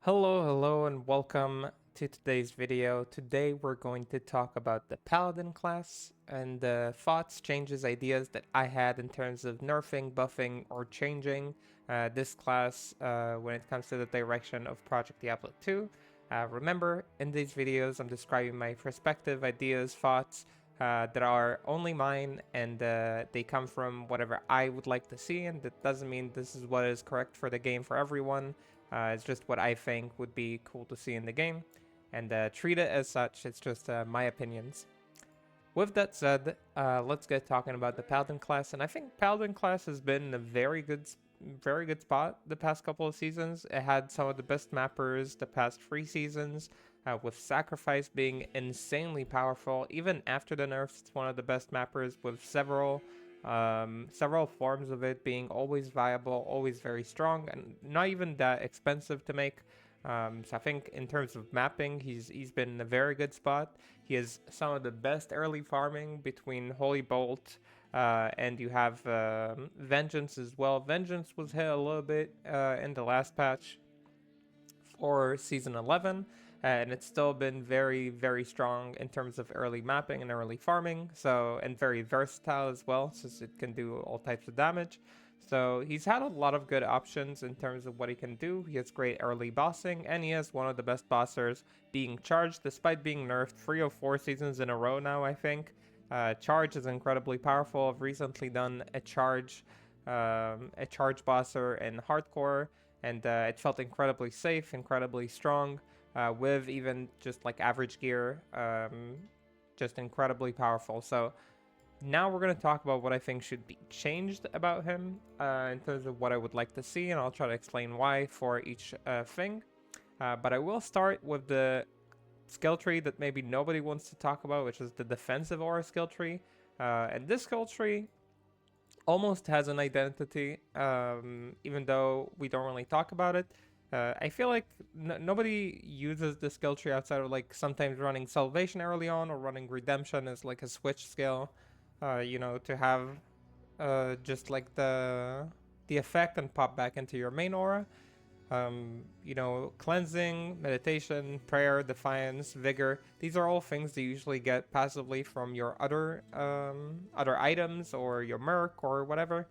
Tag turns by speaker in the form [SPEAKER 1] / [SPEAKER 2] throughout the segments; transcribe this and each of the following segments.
[SPEAKER 1] Hello, and welcome to today's video. Today we're going to talk about the Paladin class and the thoughts, changes, ideas that I had in terms of nerfing, buffing, or changing this class when it comes to the direction of Project Diablo 2. Remember, in these videos I'm describing my perspective, ideas, thoughts that are only mine, and they come from whatever I would like to see, and that doesn't mean this is what is correct for the game for everyone. It's just what I think would be cool to see in the game, and treat it as such. It's just my opinions. With that said, let's get talking about the Paladin class, and I think Paladin class has been in a very good spot the past couple of seasons. It had some of the best mappers the past 3 seasons, with Sacrifice being insanely powerful. Even after the nerfs, it's one of the best mappers with several forms of it being always viable, always very strong, and not even that expensive to make. So I think in terms of mapping, he's been in a very good spot. He has some of the best early farming between Holy Bolt, and you have Vengeance as well. Vengeance was hit a little bit in the last patch for Season 11, and it's still been very strong in terms of early mapping and early farming, so, and very versatile as well, since it can do all types of damage. So he's had a lot of good options in terms of what he can do. He has great early bossing, and he has one of the best bossers being charged, despite being nerfed 3 or 4 seasons in a row now, I think. Charge is incredibly powerful. I've recently done a charge bosser in hardcore, and it felt incredibly safe, incredibly strong, with even just like average gear, just incredibly powerful. So now we're going to talk about what I think should be changed about him in terms of what I would like to see, and I'll try to explain why for each thing. But I will start with the skill tree that maybe nobody wants to talk about, which is the defensive aura skill tree. And this skill tree almost has an identity, even though we don't really talk about it. I feel like nobody uses the skill tree outside of like sometimes running Salvation early on or running Redemption as like a switch skill, to have just like the effect and pop back into your main aura. Cleansing, meditation, prayer, defiance, vigor. These are all things that you usually get passively from your other items or your merc or whatever.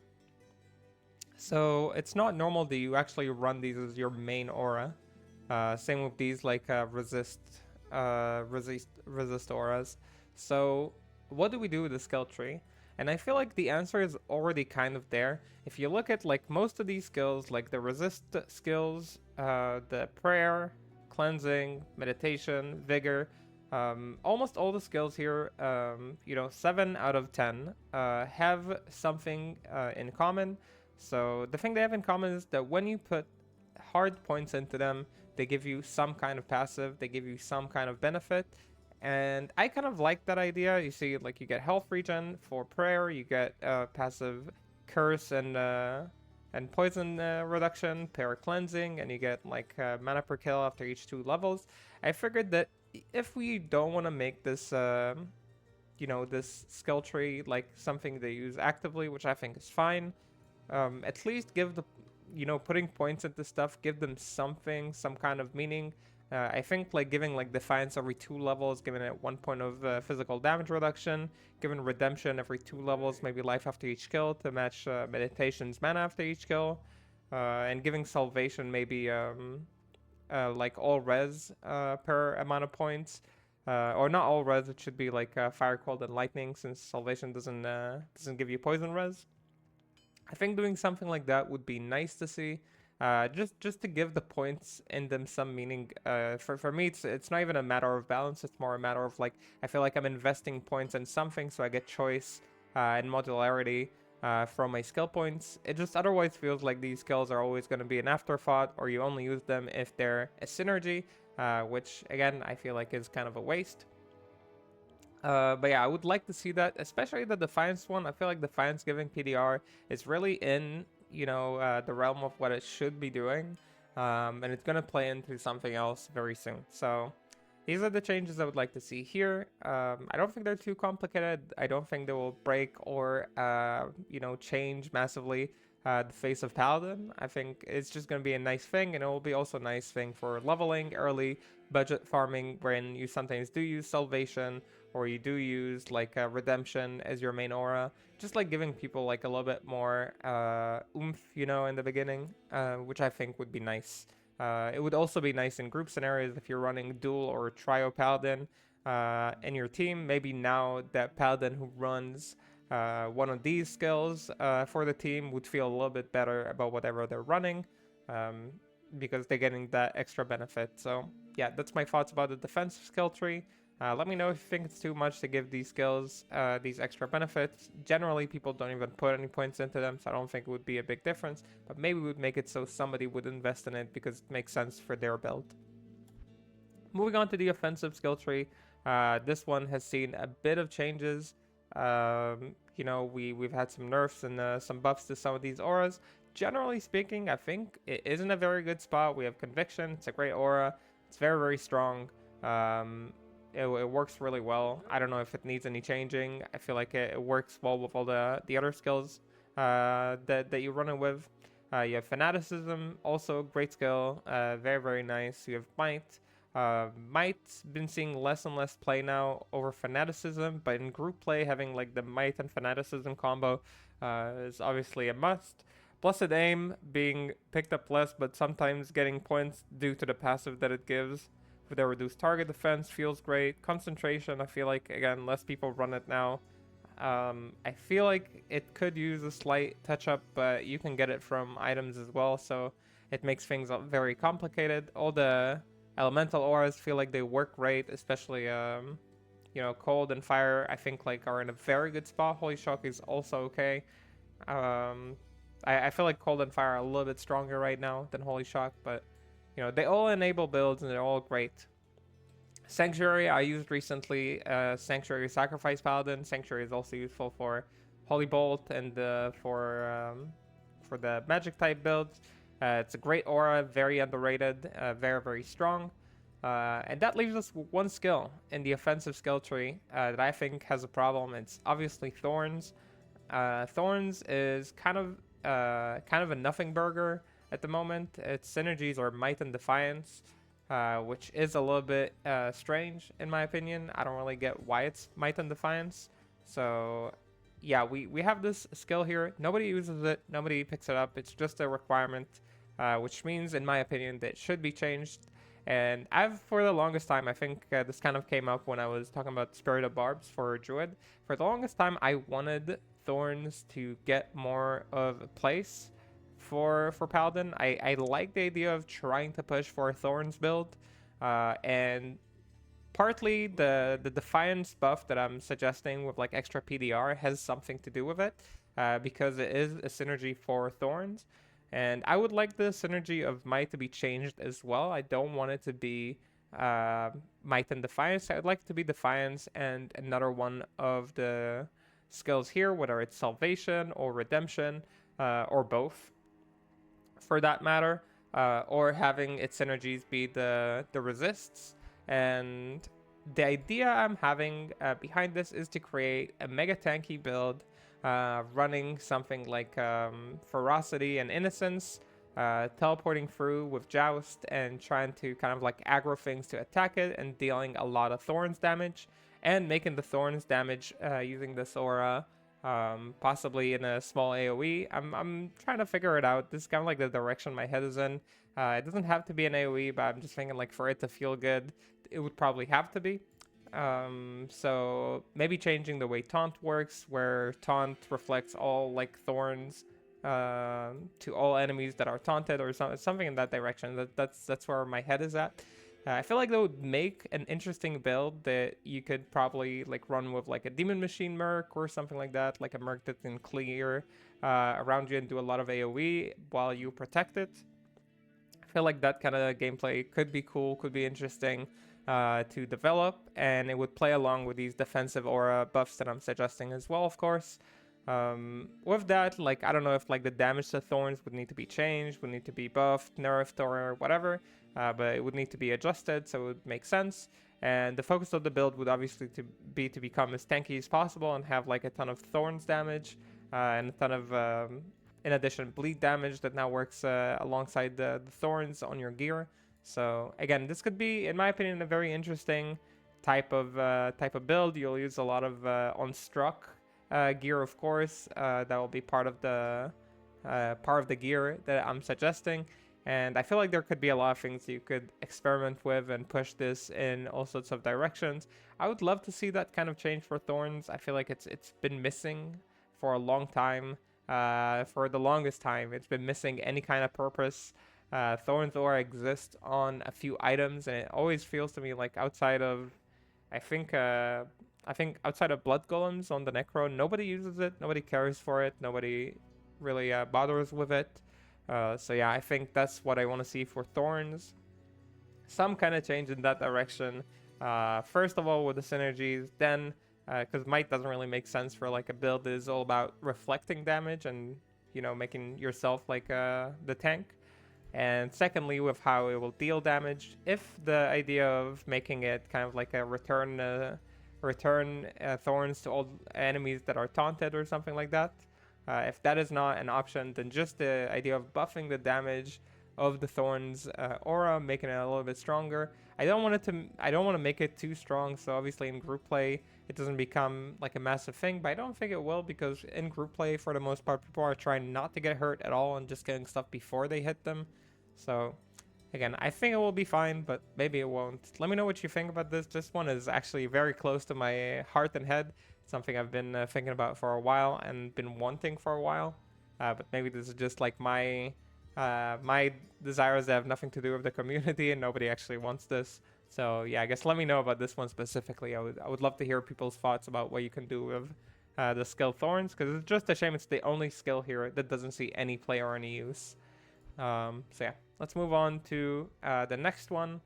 [SPEAKER 1] So it's not normal that you actually run these as your main aura. Same with these like resist auras. So what do we do with the skill tree? And I feel like the answer is already kind of there. If you look at like most of these skills, like the resist skills, the prayer, cleansing, meditation, vigor, almost all the skills here, 7 out of 10 have something in common. So the thing they have in common is that when you put hard points into them, they give you some kind of passive, they give you some kind of benefit. And I kind of like that idea. You see, like, you get health regen for prayer, you get passive curse and poison reduction, prayer cleansing, and you get like mana per kill after each 2 levels. I figured that if we don't want to make this, this skill tree like something they use actively, which I think is fine, at least give the, putting points into stuff, give them something, some kind of meaning. I think like giving like Defiance every 2 levels, giving it 1 point of physical damage reduction, giving Redemption every 2 levels, maybe life after each kill to match Meditation's mana after each kill, and giving Salvation maybe like all res per amount of points, or not all res. It should be like Fire, Cold, and Lightning, since Salvation doesn't give you poison res. I think doing something like that would be nice to see. Just to give the points in them some meaning. For me, it's not even a matter of balance. It's more a matter of like, I feel like I'm investing points in something, so I get choice and modularity from my skill points. It just otherwise feels like these skills are always going to be an afterthought, or you only use them if they're a synergy, which again I feel like is kind of a waste. But yeah, I would like to see that, especially the Defiance one. I feel like Defiance giving PDR is really in, the realm of what it should be doing. And it's going to play into something else very soon. So these are the changes I would like to see here. I don't think they're too complicated. I don't think they will break or, change massively the face of Paladin. I think it's just going to be a nice thing, and it will be also a nice thing for leveling early, budget farming, when you sometimes do use Salvation, or you do use like Redemption as your main aura, just like giving people like a little bit more oomph, in the beginning, which I think would be nice. It would also be nice in group scenarios if you're running dual or trio Paladin in your team. Maybe now that Paladin who runs one of these skills for the team would feel a little bit better about whatever they're running, because they're getting that extra benefit. So yeah, that's my thoughts about the defensive skill tree. Let me know if you think it's too much to give these skills these extra benefits. Generally, people don't even put any points into them, so I don't think it would be a big difference. But maybe we would make it so somebody would invest in it because it makes sense for their build. Moving on to the offensive skill tree, this one has seen a bit of changes. We've had some nerfs and some buffs to some of these auras. Generally speaking, I think it is in a very good spot. We have Conviction. It's a great aura. It's very, very strong. It works really well. I don't know if it needs any changing. I feel like it works well with all the other skills that you run it with. You have Fanaticism, also a great skill. Very, very nice. You have Might. Might's been seeing less and less play now over Fanaticism, but in group play, having like the Might and Fanaticism combo is obviously a must. Blessed Aim being picked up less, but sometimes getting points due to the passive that it gives. With their reduced target defense feels great. Concentration, I feel like, again, less people run it now. I feel like it could use a slight touch-up, but you can get it from items as well, so it makes things very complicated. All the elemental auras feel like they work great, especially, cold and fire, I think, like, are in a very good spot. Holy Shock is also okay. I feel like cold and fire are a little bit stronger right now than Holy Shock, but they all enable builds and they're all great. Sanctuary I used recently. Sanctuary Sacrifice Paladin. Sanctuary is also useful for Holy Bolt and for the magic type builds. It's a great aura, very underrated, very, very strong. And that leaves us with one skill in the offensive skill tree that I think has a problem. It's obviously Thorns. Thorns is kind of a nothing burger at the moment. Its synergies are Might and Defiance, which is a little bit strange in my opinion. I don't really get why it's Might and Defiance. So yeah, we have this skill here. Nobody uses it. Nobody picks it up. It's just a requirement, which means, in my opinion, that it should be changed. And for the longest time, I think this kind of came up when I was talking about Spirit of Barbs for Druid. For the longest time, I wanted Thorns to get more of a place for Paladin. I like the idea of trying to push for a Thorns build, and partly the Defiance buff that I'm suggesting with like extra PDR has something to do with it, because it is a synergy for Thorns, and I would like the synergy of Might to be changed as well. I don't want it to be Might and Defiance. I would like it to be Defiance and another one of the skills here, whether it's Salvation or Redemption, or both for that matter, or having its synergies be the resists. And the idea I'm having behind this is to create a mega tanky build, running something like Ferocity and Innocence, teleporting through with Joust and trying to kind of like aggro things to attack it and dealing a lot of Thorns damage, and making the Thorns damage using this aura, possibly in a small AoE. I'm trying to figure it out. This is kind of like the direction my head is in. It doesn't have to be an AoE, but I'm just thinking like for it to feel good, it would probably have to be. So maybe changing the way Taunt works, where Taunt reflects all like Thorns to all enemies that are taunted, or something in that direction. That's where my head is at. I feel like that would make an interesting build that you could probably like run with like a Demon Machine Merc or something like that, like a Merc that can clear around you and do a lot of AoE while you protect it. I feel like that kind of gameplay could be cool, could be interesting to develop, and it would play along with these defensive aura buffs that I'm suggesting as well, of course. With that, like, I don't know if like the damage to Thorns would need to be changed, would need to be buffed, nerfed, or whatever, but it would need to be adjusted, so it would make sense. And the focus of the build would obviously be to become as tanky as possible and have like a ton of Thorns damage, and a ton of in addition, bleed damage that now works alongside the thorns on your gear. So again, this could be, in my opinion, a very interesting type of build. You'll use a lot of on struck gear, of course. That will be part of the gear that I'm suggesting. And I feel like there could be a lot of things you could experiment with and push this in all sorts of directions. I would love to see that kind of change for Thorns. I feel like it's been missing for a long time. For the longest time, it's been missing any kind of purpose. Thorns Aura exists on a few items, and it always feels to me like outside of, I think outside of Blood Golems on the Necro, nobody uses it, nobody cares for it, nobody really bothers with it. So yeah, I think that's what I want to see for Thorns. Some kind of change in that direction. First of all, with the synergies, then because Might doesn't really make sense for like a build that is all about reflecting damage and, you know, making yourself like the tank. And secondly, with how it will deal damage. If the idea of making it kind of like a return thorns to all enemies that are taunted or something like that, if that is not an option, then just the idea of buffing the damage of the Thorns aura, making it a little bit stronger. I don't want to make it too strong, so obviously in group play it doesn't become like a massive thing, but I don't think it will, because in group play for the most part people are trying not to get hurt at all and just getting stuff before they hit them. So again, I think it will be fine, but maybe it won't. Let me know what you think about this. This one is actually very close to my heart and head. It's something I've been thinking about for a while and been wanting for a while. But maybe this is just like my desires that have nothing to do with the community and nobody actually wants this. So yeah, I guess let me know about this one specifically. I would love to hear people's thoughts about what you can do with the skill Thorns, because it's just a shame it's the only skill here that doesn't see any play or any use. So yeah, let's move on to the next one.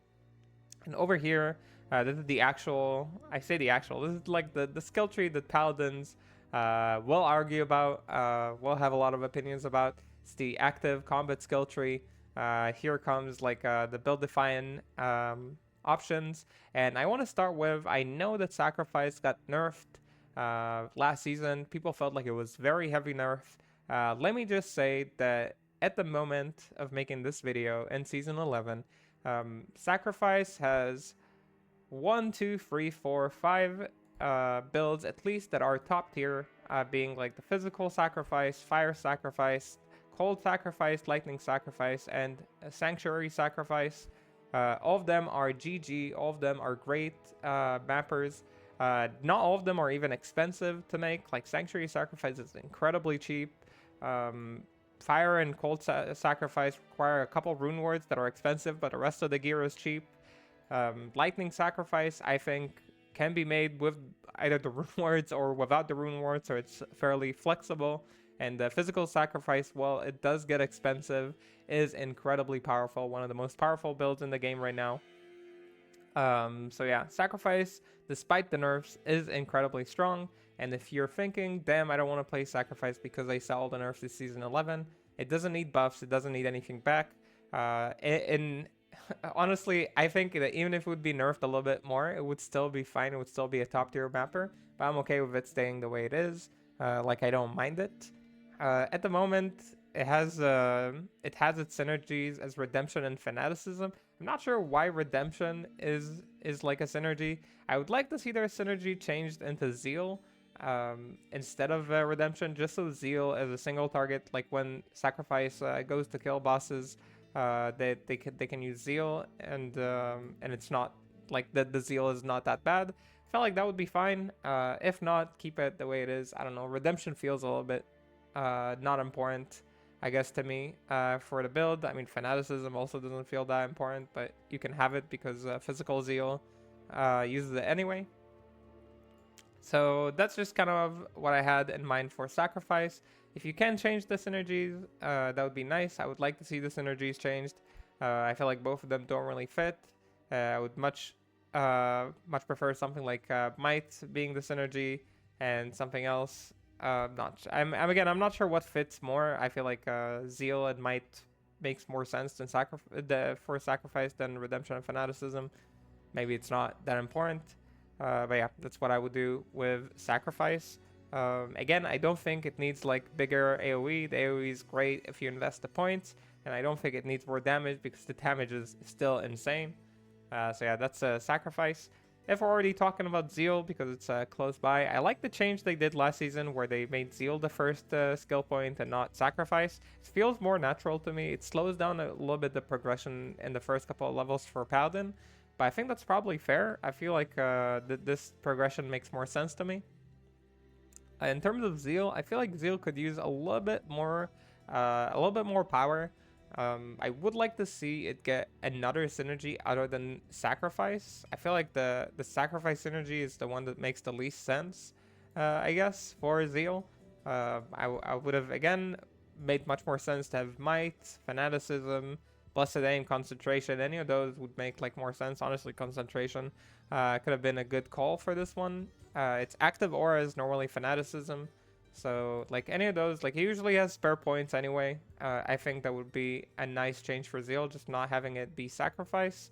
[SPEAKER 1] And over here, this is the actual, I say the actual, this is like the skill tree that Paladins will argue about, will have a lot of opinions about. It's the active combat skill tree. Here comes like the build define options. And I want to start with, I know that Sacrifice got nerfed last season. People felt like it was very heavy nerf. Let me just say that at the moment of making this video in Season 11, Sacrifice has 1, 2, 3, 4, 5 builds at least that are top tier, being like the Physical Sacrifice, Fire Sacrifice, Cold Sacrifice, Lightning Sacrifice, and Sanctuary Sacrifice. All of them are GG, all of them are great mappers. Not all of them are even expensive to make. Like Sanctuary Sacrifice is incredibly cheap. Fire and Cold Sacrifice require a couple rune wards that are expensive, but the rest of the gear is cheap. Lightning Sacrifice, I think, can be made with either the rune wards or without the rune wards, so it's fairly flexible. And the Physical Sacrifice, well, it does get expensive, is incredibly powerful, one of the most powerful builds in the game right now. So yeah, Sacrifice, despite the nerfs, is incredibly strong. And if you're thinking, damn, I don't want to play Sacrifice because I saw all the nerfs this Season 11, it doesn't need buffs, it doesn't need anything back. Honestly, I think that even if it would be nerfed a little bit more, it would still be fine, it would still be a top tier mapper, but I'm okay with it staying the way it is. Like, I don't mind it. At the moment, it has its synergies as Redemption and Fanaticism. I'm not sure why Redemption is like a synergy. I would like to see their synergy changed into Zeal instead of Redemption, just so Zeal is a single target. Like when Sacrifice goes to kill bosses, they can use Zeal, and it's not like the Zeal is not that bad. I felt like that would be fine. If not, keep it the way it is. I don't know. Redemption feels a little bit not important, I guess, to me, for the build. I mean, Fanaticism also doesn't feel that important, but you can have it because Physical Zeal uses it anyway. So that's just kind of what I had in mind for Sacrifice. If you can change the synergies, that would be nice. I would like to see the synergies changed. I feel like both of them don't really fit. I would much prefer something like Might being the synergy and something else. I'm not sure what fits more. I feel like Zeal and Might makes more sense than for Sacrifice than Redemption and Fanaticism. Maybe it's not that important. But yeah, that's what I would do with Sacrifice. Again, I don't think it needs like bigger AoE. The AoE is great if you invest the points, and I don't think it needs more damage because the damage is still insane. So yeah, that's a sacrifice. If we're already talking about Zeal because it's close by, I like the change they did last season where they made Zeal the first skill point and not sacrifice. It feels more natural to me. It slows down a little bit the progression in the first couple of levels for Paladin, but I think that's probably fair. I feel like this progression makes more sense to me. In terms of Zeal, I feel like Zeal could use a little bit more power. I would like to see it get another synergy other than sacrifice. I feel like the sacrifice synergy is the one that makes the least sense, I guess, for Zeal. I would have again made much more sense to have might, fanaticism, blessed aim, concentration. Any of those would make like more sense. Honestly, concentration could have been a good call for this one. Its active aura is normally fanaticism. So, like, any of those, like, he usually has spare points anyway. I think that would be a nice change for Zeal, just not having it be sacrifice.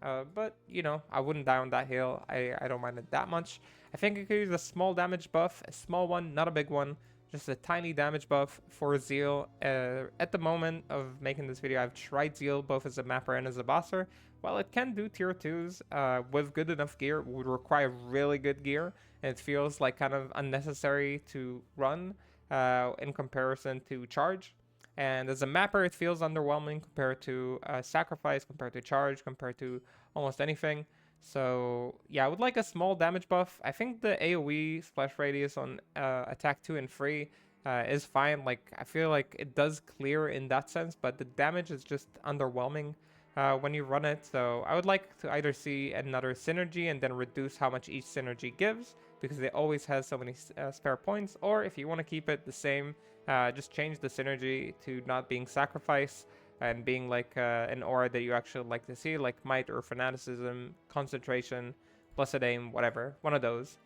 [SPEAKER 1] But, you know, I wouldn't die on that hill. I don't mind it that much. I think I could use a small damage buff, a small one, not a big one. Just a tiny damage buff for Zeal. At the moment of making this video, I've tried Zeal both as a mapper and as a bosser. While it can do tier 2s with good enough gear, it would require really good gear. And it feels like kind of unnecessary to run in comparison to charge. And as a mapper, it feels underwhelming compared to sacrifice, compared to charge, compared to almost anything. So yeah, I would like a small damage buff. I think the AoE splash radius on attack 2 and 3 is fine. Like, I feel like it does clear in that sense, but the damage is just underwhelming when you run it. So I would like to either see another synergy and then reduce how much each synergy gives, because it always has so many spare points. Or if you want to keep it the same, just change the synergy to not being sacrifice and being like an aura that you actually like to see, like might or fanaticism, concentration, blessed aim, whatever. One of those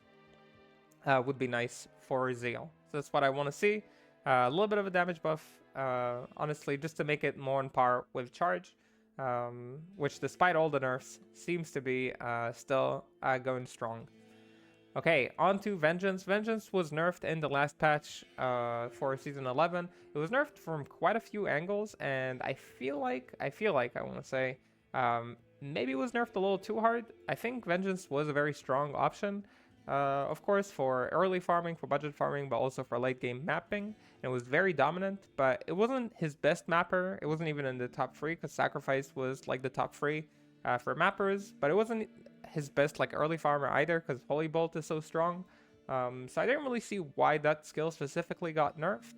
[SPEAKER 1] would be nice for Zeal. So that's what I want to see. A little bit of a damage buff, honestly, just to make it more on par with charge, which despite all the nerfs seems to be still going strong. Okay, on to Vengeance. Vengeance was nerfed in the last patch for Season 11. It was nerfed from quite a few angles, and I feel like, I want to say, maybe it was nerfed a little too hard. I think Vengeance was a very strong option, of course, for early farming, for budget farming, but also for late game mapping. And it was very dominant, but it wasn't his best mapper. It wasn't even in the top 3, because Sacrifice was like the top 3 for mappers, but it wasn't his best like early farmer either, because Holy Bolt is so strong. So I didn't really see why that skill specifically got nerfed.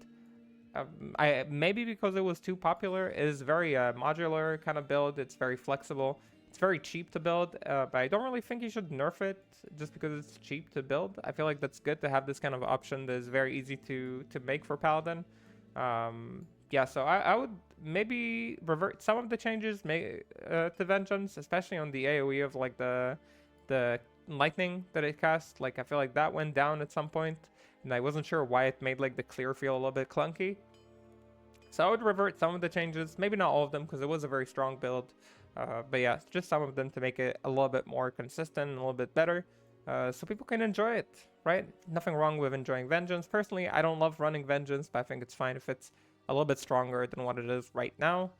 [SPEAKER 1] Maybe because it was too popular. It is very modular kind of build. It's very flexible. It's very cheap to build, but I don't really think you should nerf it just because it's cheap to build. I feel like that's good to have this kind of option that is very easy to make for Paladin. Yeah, so I would maybe revert some of the changes to Vengeance, especially on the AoE of like the lightning that it cast. Like, I feel like that went down at some point, and I wasn't sure why it made like the clear feel a little bit clunky. So I would revert some of the changes, maybe not all of them, because it was a very strong build. But yeah, just some of them to make it a little bit more consistent, a little bit better, so people can enjoy it, right? Nothing wrong with enjoying Vengeance. Personally, I don't love running Vengeance, but I think it's fine if it's a little bit stronger than what it is right now.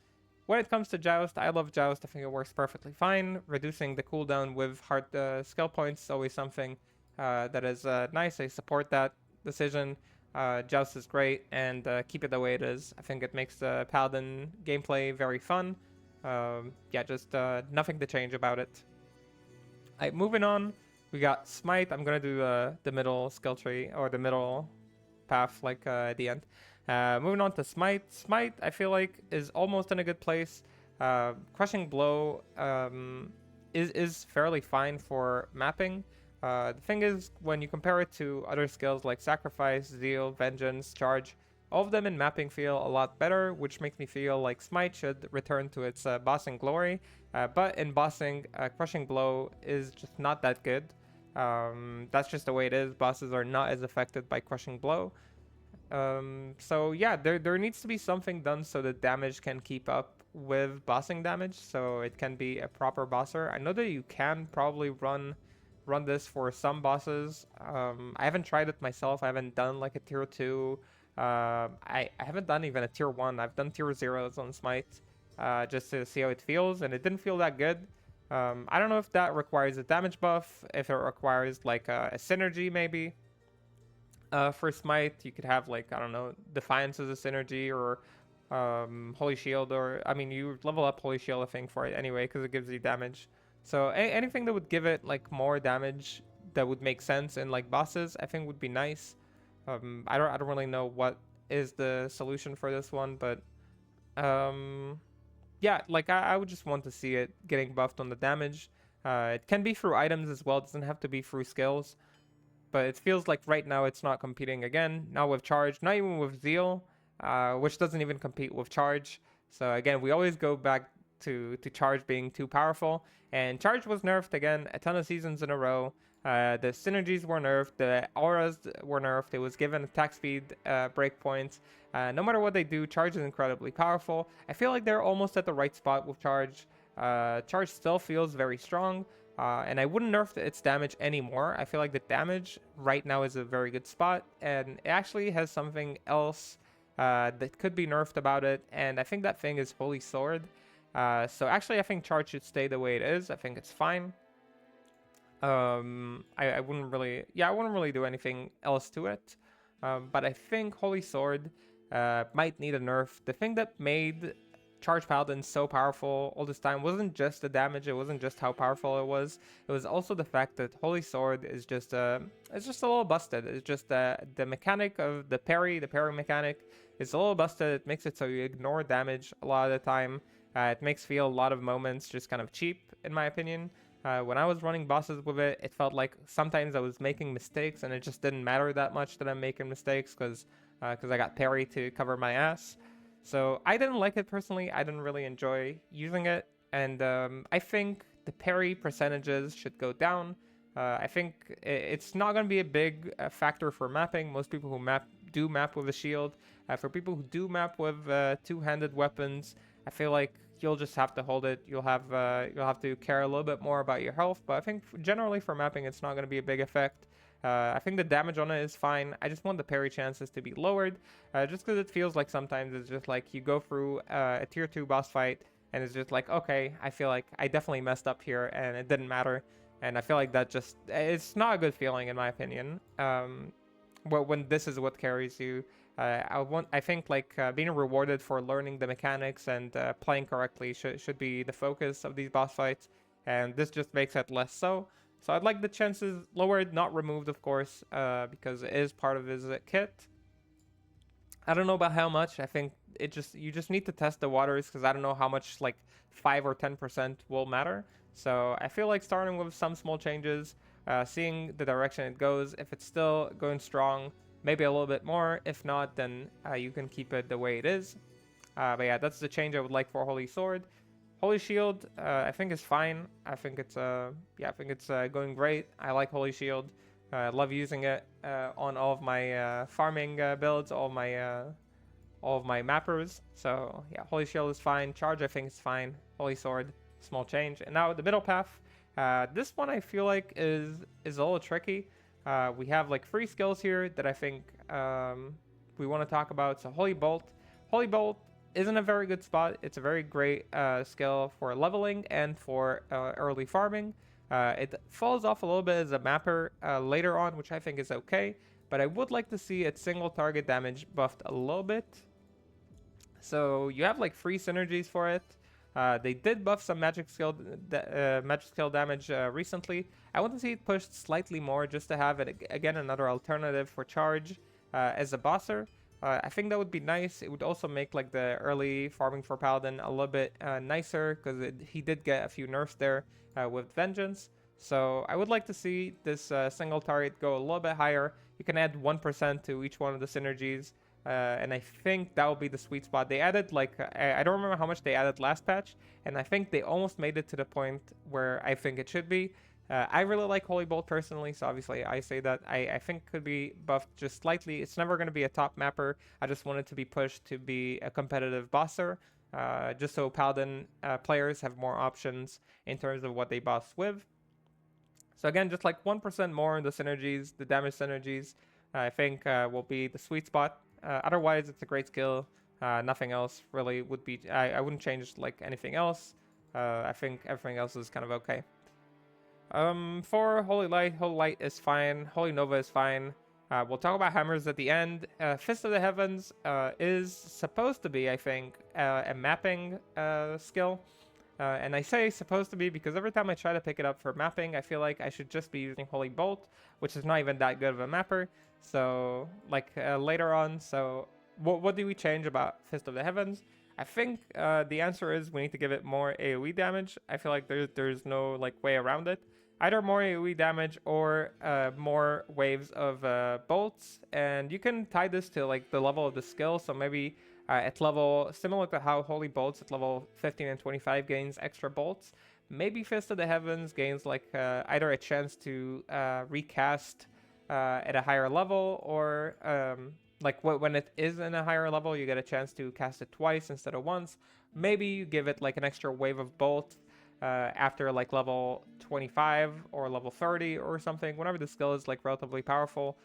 [SPEAKER 1] When it comes to Joust, I love Joust. I think it works perfectly fine. Reducing the cooldown with hard skill points is always something that is nice. I support that decision. Joust is great, and keep it the way it is. I think it makes the Paladin gameplay very fun. Yeah, just nothing to change about it. Moving on, we got Smite. I'm going to do the middle skill tree, or the middle path, like at the end. Moving on to Smite. Smite, I feel like, is almost in a good place. Crushing Blow is fairly fine for mapping. The thing is, when you compare it to other skills like Sacrifice, Zeal, Vengeance, Charge, all of them in mapping feel a lot better, which makes me feel like Smite should return to its bossing glory. But in bossing, Crushing Blow is just not that good. That's just the way it is. Bosses are not as affected by Crushing Blow. So yeah, there needs to be something done so the damage can keep up with bossing damage, so it can be a proper bosser. I know that you can probably run run this for some bosses. I haven't tried it myself. I haven't done like a tier 2. I haven't done even a tier 1. I've done tier 0s on Smite just to see how it feels, and it didn't feel that good. I don't know if that requires a damage buff, if it requires like a synergy maybe. For Smite, you could have like, I don't know, Defiance as a synergy, or Holy Shield, or I mean, you level up Holy Shield, I think, for it anyway, because it gives you damage. So anything that would give it like more damage that would make sense in like bosses, I think would be nice. I don't really know what is the solution for this one, but yeah, like I would just want to see it getting buffed on the damage. It can be through items as well. It doesn't have to be through skills. But it feels like right now it's not competing again. Not with Charge, not even with Zeal, which doesn't even compete with Charge. So again, we always go back to Charge being too powerful. And Charge was nerfed again a ton of seasons in a row. The synergies were nerfed. The auras were nerfed. It was given attack speed breakpoints. No matter what they do, Charge is incredibly powerful. I feel like they're almost at the right spot with Charge. Charge still feels very strong. And I wouldn't nerf its damage anymore. I feel like the damage right now is a very good spot, and it actually has something else that could be nerfed about it, and I think that thing is Holy Sword. So actually, I think Charge should stay the way it is. I think it's fine. I wouldn't really, I wouldn't really do anything else to it. But I think Holy Sword might need a nerf. The thing that made Charge Paladin so powerful all this time wasn't just the damage, it wasn't just how powerful it was also the fact that Holy Sword is just it's just a little busted. It's just the mechanic of the parry mechanic is a little busted. It makes it so you ignore damage a lot of the time. It makes feel a lot of moments just kind of cheap, in my opinion. When I was running bosses with it, it felt like sometimes I was making mistakes, and it just didn't matter that much that I'm making mistakes because I got parry to cover my ass. So I didn't like it personally. I didn't really enjoy using it, and I think the parry percentages should go down. I think it's not going to be a big factor for mapping. Most people who do map with a shield. For people who do map with two-handed weapons, I feel like you'll just have to hold it. You'll have to care a little bit more about your health. But I think generally for mapping, it's not going to be a big effect. I think the damage on it is fine. I just want the parry chances to be lowered, just because it feels like sometimes it's just like you go through a tier 2 boss fight, and it's just like, okay, I feel like I definitely messed up here, and it didn't matter. And I feel like that it's not a good feeling, in my opinion. But when this is what carries you, I think like being rewarded for learning the mechanics and playing correctly should be the focus of these boss fights, and this just makes it less so. So I'd like the chances lowered, not removed, of course, because it is part of his kit. I don't know about how much. I think you just need to test the waters, because I don't know how much like 5 or 10% will matter. So I feel like starting with some small changes, seeing the direction it goes. If it's still going strong, maybe a little bit more. If not, then you can keep it the way it is. But yeah, that's the change I would like for Holy Sword. Holy Shield, I think is fine. I think it's going great. I like Holy Shield. I love using it on all of my farming builds, all of my mappers. So yeah, Holy Shield is fine. Charge, I think is fine. Holy Sword, small change. And now the middle path. This one I feel like is a little tricky. We have like 3 skills here that I think we want to talk about. So Holy Bolt. Holy Bolt isn't a very good spot. It's a very great skill for leveling and for early farming. It falls off a little bit as a mapper later on, which I think is okay, but I would like to see its single target damage buffed a little bit. So you have like 3 synergies for it. They did buff some magic skill damage recently. I want to see it pushed slightly more, just to have it again another alternative for charge as a bosser. I think that would be nice. It would also make like the early farming for Paladin a little bit nicer, because he did get a few nerfs there with Vengeance. So I would like to see this single target go a little bit higher. You can add 1% to each one of the synergies, and I think that would be the sweet spot. They added like, I don't remember how much they added last patch, and I think they almost made it to the point where I think it should be. I really like Holy Bolt personally, so obviously I say that I think could be buffed just slightly. It's never going to be a top mapper. I just want it to be pushed to be a competitive bosser, just so Paladin players have more options in terms of what they boss with. So again, just like 1% more in the synergies, the damage synergies, I think will be the sweet spot. Otherwise, it's a great skill. Nothing else really would be. I wouldn't change like anything else. I think everything else is kind of okay. For Holy Light is fine. Holy Nova is fine. We'll talk about hammers at the end. Fist of the Heavens is supposed to be, I think, a mapping skill. And I say supposed to be because every time I try to pick it up for mapping, I feel like I should just be using Holy Bolt, which is not even that good of a mapper. So, like, later on, so what do we change about Fist of the Heavens? I think the answer is we need to give it more AoE damage. I feel like there's no, like, way around it. Either more AoE damage or more waves of bolts. And you can tie this to, like, the level of the skill, so maybe at level, similar to how Holy Bolts at level 15 and 25 gains extra bolts, maybe Fist of the Heavens gains like either a chance to recast at a higher level, or like when it is in a higher level, you get a chance to cast it twice instead of once. Maybe you give it like an extra wave of bolt after like level 25 or level 30 or something, whenever the skill is like relatively powerful.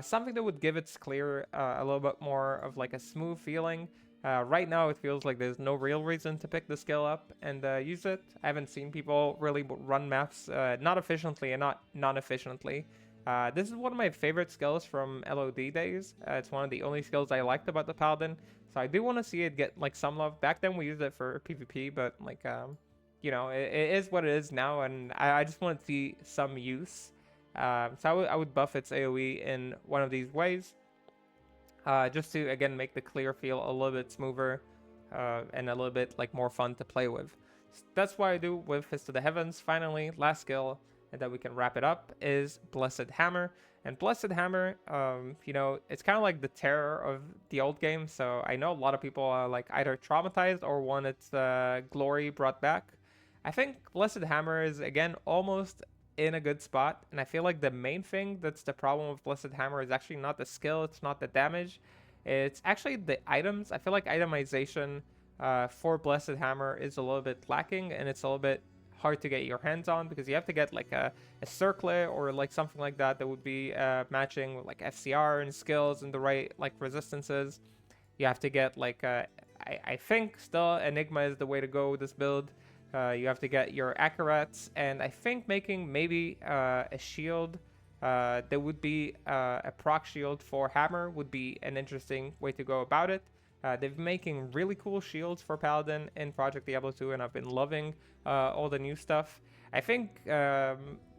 [SPEAKER 1] Something that would give its clear a little bit more of like a smooth feeling. Right now it feels like there's no real reason to pick the skill up and use it. I haven't seen people really run maps not efficiently and not non-efficiently. This is one of my favorite skills from LOD days. It's one of the only skills I liked about the Paladin. So I do want to see it get like some love. Back then we used it for PvP, but like, you know, it is what it is now, and I just want to see some use. So I would buff its AoE in one of these ways, just to again make the clear feel a little bit smoother and a little bit like more fun to play with. So that's what I do with Fist of the Heavens. Finally, last skill, and then we can wrap it up, is Blessed Hammer. And Blessed Hammer, you know, it's kind of like the terror of the old game. So I know a lot of people are like either traumatized or want its glory brought back. I think Blessed Hammer is again almost in a good spot, and I feel like the main thing that's the problem with Blessed Hammer is actually not the skill, it's not the damage, it's actually the items. I feel like itemization for Blessed Hammer is a little bit lacking, and it's a little bit hard to get your hands on because you have to get like a circlet or like something like that that would be matching with like FCR and skills and the right like resistances. You have to get like I think still Enigma is the way to go with this build. You have to get your Acurats, and I think making maybe a shield that would be a proc shield for Hammer would be an interesting way to go about it. They've been making really cool shields for Paladin in Project Diablo 2, and I've been loving all the new stuff. I think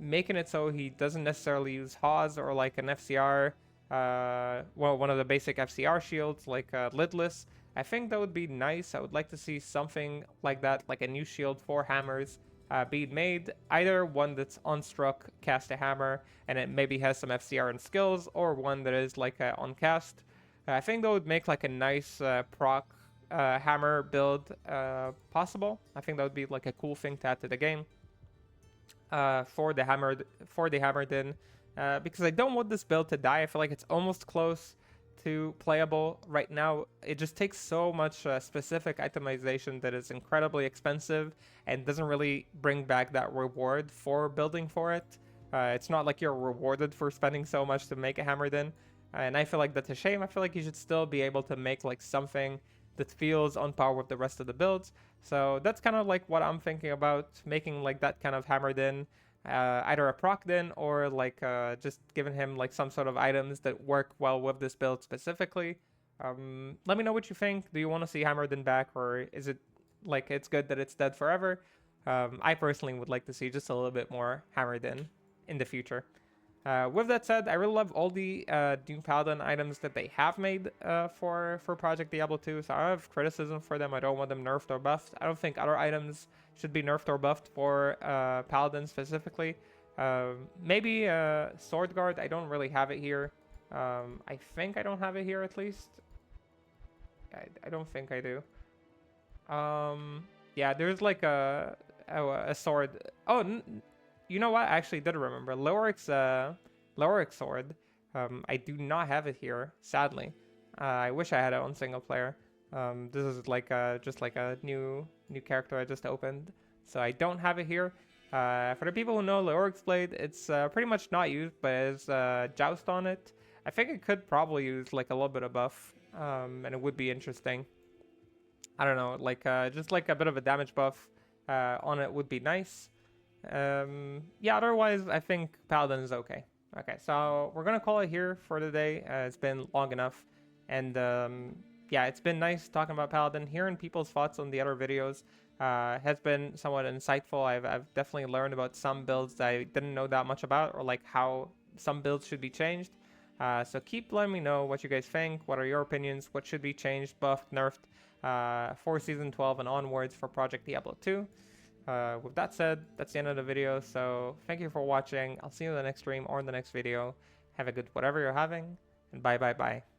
[SPEAKER 1] making it so he doesn't necessarily use Hawes or like an FCR, well, one of the basic FCR shields like Lidless, I think that would be nice. I would like to see something like that, like a new shield for hammers being made. Either one that's on struck, cast a hammer, and it maybe has some FCR and skills, or one that is like on cast. I think that would make like a nice proc hammer build possible. I think that would be like a cool thing to add to the game for the hammered in, because I don't want this build to die. I feel like it's almost close to playable right now. It just takes so much specific itemization that is incredibly expensive and doesn't really bring back that reward for building for it. It's not like you're rewarded for spending so much to make a hammered in, and I feel like that's a shame. I feel like you should still be able to make like something that feels on par with the rest of the builds. So that's kind of like what I'm thinking about, making like that kind of hammered in, either a proc din or like just giving him like some sort of items that work well with this build specifically. Let me know what you think. Do you want to see hammered in back, or is it like it's good that it's dead forever? I personally would like to see just a little bit more hammered in the future. With that said, I really love all the Doom Paladin items that they have made for Project Diablo 2, so I don't have criticism for them. I don't want them nerfed or buffed. I don't think other items should be nerfed or buffed for Paladin specifically. Maybe Sword Guard, I don't really have it here. I think I don't have it here at least. I don't think I do. Yeah, there's like a sword. Oh, you know what? I actually did remember. Loric's sword. I do not have it here, sadly. I wish I had it on single player. This is like just like a new character I just opened, so I don't have it here. For the people who know Leoric's Blade, it's pretty much not used, but it's Joust on it. I think it could probably use like a little bit of buff, and it would be interesting. I don't know, like just like a bit of a damage buff on it would be nice. Yeah, otherwise I think Paladin is okay. Okay, so we're gonna call it here for today. It's been long enough, and yeah, it's been nice talking about Paladin. Hearing people's thoughts on the other videos has been somewhat insightful. I've definitely learned about some builds that I didn't know that much about, or like how some builds should be changed. So keep letting me know what you guys think. What are your opinions? What should be changed, buffed, nerfed for Season 12 and onwards for Project Diablo 2? With that said, that's the end of the video, so thank you for watching. I'll see you in the next stream or in the next video. Have a good whatever you're having, and bye bye bye.